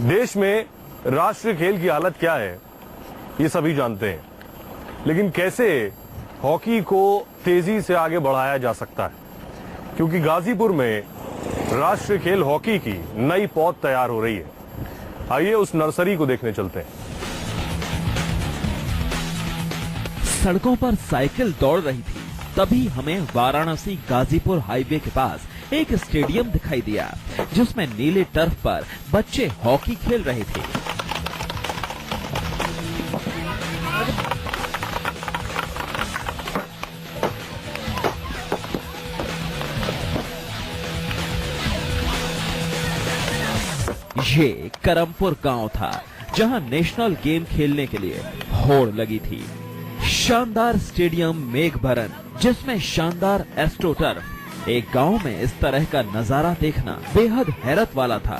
देश में राष्ट्रीय खेल की हालत क्या है ये सभी जानते हैं, लेकिन कैसे हॉकी को तेजी से आगे बढ़ाया जा सकता है, क्योंकि गाजीपुर में राष्ट्रीय खेल हॉकी की नई पौध तैयार हो रही है। आइए उस नर्सरी को देखने चलते हैं। सड़कों पर साइकिल दौड़ रही थी, तभी हमें वाराणसी गाजीपुर हाईवे के पास एक स्टेडियम दिखाई दिया, जिसमें नीले टर्फ पर बच्चे हॉकी खेल रहे थे। ये करमपुर गांव था, जहां नेशनल गेम खेलने के लिए होड़ लगी थी। शानदार स्टेडियम मेघभरन, जिसमें शानदार एस्ट्रोटर्फ। एक गांव में इस तरह का नजारा देखना बेहद हैरत वाला था।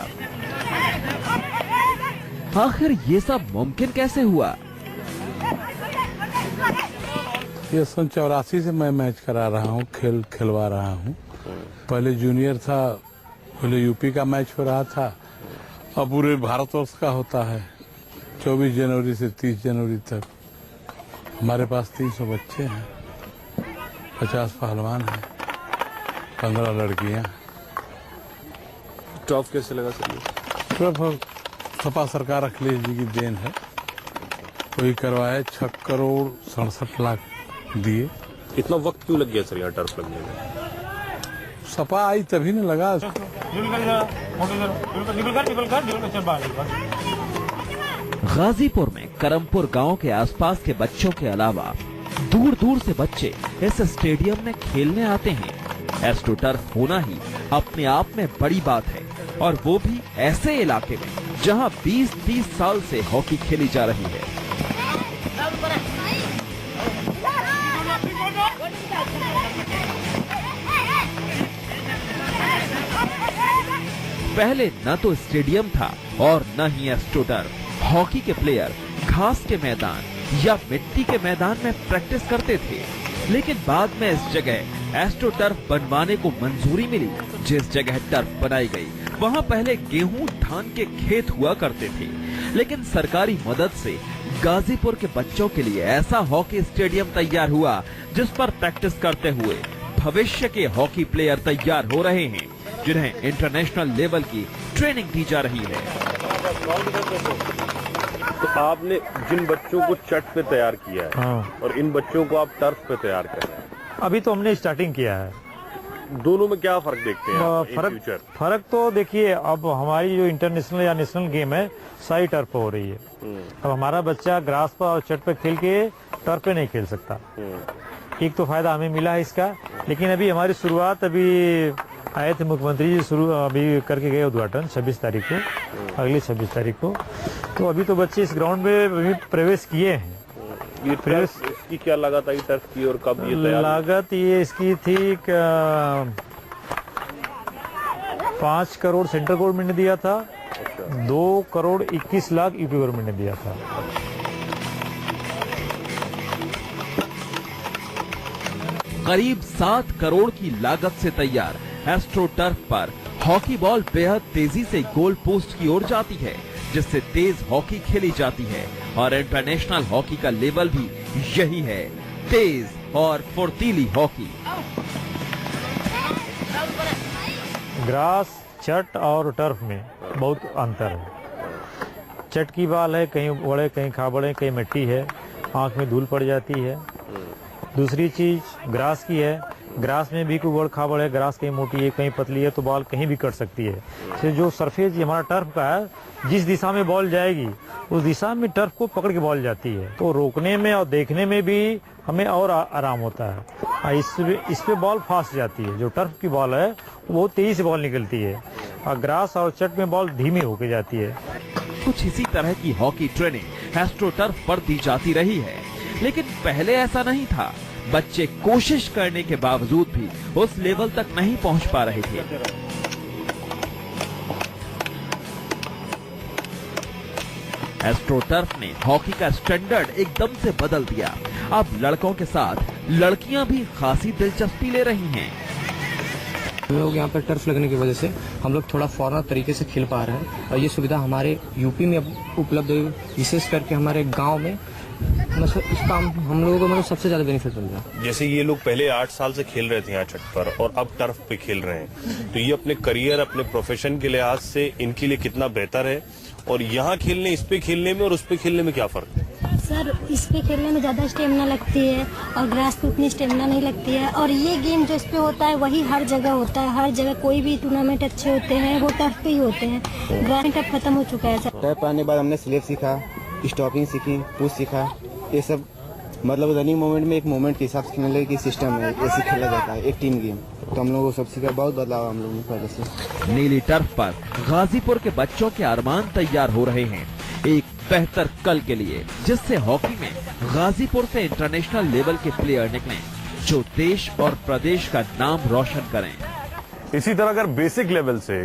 आखिर ये सब मुमकिन कैसे हुआ? ये 1984 से मैं मैच करा रहा हूँ, खेल खिलवा रहा हूँ। पहले जूनियर था, पहले यूपी का मैच हो रहा था, अब पूरे भारतवर्ष का होता है। 24 जनवरी से 30 जनवरी तक हमारे पास 300 बच्चे हैं, 50 पहलवान हैं, 15 लड़कियां। टॉप कैसे लगा सर? टॉप सपा सरकार अखिलेश जी की देन है, वही करवाए। 6 करोड़ 67 लाख दिए। इतना वक्त क्यों लग गया सर यहाँ टर्फ लगने में? सपा आई तभी न लगा। गाजीपुर में करमपुर गांव के आसपास के बच्चों के अलावा दूर दूर से बच्चे इस स्टेडियम में खेलने आते हैं। एस्ट्रोटर्फ होना ही अपने आप में बड़ी बात है, और वो भी ऐसे इलाके में जहां 20-30 साल से हॉकी खेली जा रही है। पहले न तो स्टेडियम था और न ही एस्ट्रोटर्फ। हॉकी के प्लेयर घास के मैदान या मिट्टी के मैदान में प्रैक्टिस करते थे, लेकिन बाद में इस जगह एस्ट्रोटर्फ बनवाने को मंजूरी मिली। जिस जगह टर्फ बनाई गई, वहां पहले गेहूं धान के खेत हुआ करते थे, लेकिन सरकारी मदद से गाजीपुर के बच्चों के लिए ऐसा हॉकी स्टेडियम तैयार हुआ, जिस पर प्रैक्टिस करते हुए भविष्य के हॉकी प्लेयर तैयार हो रहे हैं, जिन्हें इंटरनेशनल लेवल की ट्रेनिंग दी जा रही है। तो आपने जिन बच्चों को चट पे तैयार किया है, हाँ। और इन बच्चों को आप टर्फ पे तैयार कर रहे हैं, अभी तो हमने स्टार्टिंग किया है। दोनों में क्या फर्क देखते हैं आप इन फ्यूचर? फर्क तो देखिए, अब हमारी जो इंटरनेशनल या नेशनल गेम है सारी टर्फ पे हो रही है। अब हमारा बच्चा ग्रास पर और चट पे खेल के टर्फ पे नहीं खेल सकता। एक तो फायदा हमें मिला है इसका, लेकिन अभी हमारी शुरुआत अभी आए थे मुख्यमंत्री जी, शुरू अभी करके गए उद्घाटन 26 तारीख को, अगली 26 तारीख को। तो अभी तो बच्चे इस ग्राउंड में प्रवेश किए हैं। ये प्रवेश इसकी क्या लागत आई टर्फ की, और कब ये तैयार? लागत ये इसकी थी 5 करोड़ सेंट्रल गवर्नमेंट ने दिया था। 2 करोड़ 21 लाख यूपी गवर्नमेंट ने दिया था। करीब 7 करोड़ की लागत से तैयार एस्ट्रोटर्फ पर हॉकी बॉल बेहद तेजी से गोल पोस्ट की ओर जाती है, जिससे तेज हॉकी खेली जाती है। और इंटरनेशनल हॉकी का लेवल भी यही है, तेज और फुर्तीली हॉकी। ग्रास, चट और टर्फ में बहुत अंतर है। चट की बॉल है, कहीं बड़े कहीं खाबड़े, कहीं मिट्टी है, आंख में धूल पड़ जाती है। दूसरी चीज ग्रास की है, ग्रास में भी कोई बड़ खाबड़ है, ग्रास कहीं मोटी है कहीं पतली है, तो बॉल कहीं भी कट सकती है। तो जो सरफेस हमारा टर्फ का है, जिस दिशा में बॉल जाएगी उस दिशा में टर्फ को पकड़ के बॉल जाती है, तो रोकने में और देखने में भी हमें और आराम होता है। इस पे बॉल फास्ट जाती है। जो टर्फ की बॉल है वो तेजी से बॉल निकलती है, और ग्रास और चट में बॉल धीमी होके जाती है। कुछ इसी तरह की हॉकी ट्रेनिंग एस्ट्रोटर्फ पर दी जाती रही है, लेकिन पहले ऐसा नहीं था। बच्चे कोशिश करने के बावजूद भी उस लेवल तक नहीं पहुंच पा रहे थे। एस्ट्रोटर्फ ने हॉकी का स्टैंडर्ड एकदम से बदल दिया। अब लड़कों के साथ लड़कियां भी खासी दिलचस्पी ले रही हैं। हम लोग यहाँ पर टर्फ लगने की वजह से हम लोग थोड़ा फॉरनर तरीके से खेल पा रहे हैं और ये सुविधा हमारे यूपी में उपलब्ध है, विशेष करके हमारे गांव में मतलब इसका हम लोगों को मतलब सबसे ज्यादा बेनिफिट मिल रहा है। जैसे ये लोग पहले 8 साल से खेल रहे थे यहाँ छत पर और अब टर्फ पे खेल रहे हैं, तो ये अपने करियर अपने प्रोफेशन के लिहाज से इनके लिए कितना बेहतर है, और यहाँ खेलने इस पे खेलने में और उस पे खेलने में क्या फर्क है? सर इस पे खेलने में ज़्यादा स्टेमिना लगती है और ग्रास पे उतनी स्टेमिना नहीं लगती है, और ये गेम जो इस पे होता है वही हर जगह होता है। हर जगह कोई भी टूर्नामेंट अच्छे होते हैं वो टर्फ पे ही होते हैं। ग्रास टर्फ खत्म हो चुका है सर। टर्फ आने के बाद हमने स्लिप सीखा, स्टॉपिंग सीखी, पुश सीखा, ये सब मतलब रनिंग मोमेंट में एक मोमेंट के हिसाब से खेलने की सिस्टम है, ऐसे खेला जाता है एक टीम गेम। तो हम लोगों को सब सीखा, बहुत बदलाव हम लोगों ने पहले से। नीली टर्फ पर गाजीपुर के बच्चों के अरमान तैयार हो रहे हैं एक बेहतर कल के लिए, जिससे हॉकी में गाजीपुर से इंटरनेशनल लेवल के प्लेयर निकलें जो देश और प्रदेश का नाम रोशन करें। इसी तरह अगर बेसिक लेवल से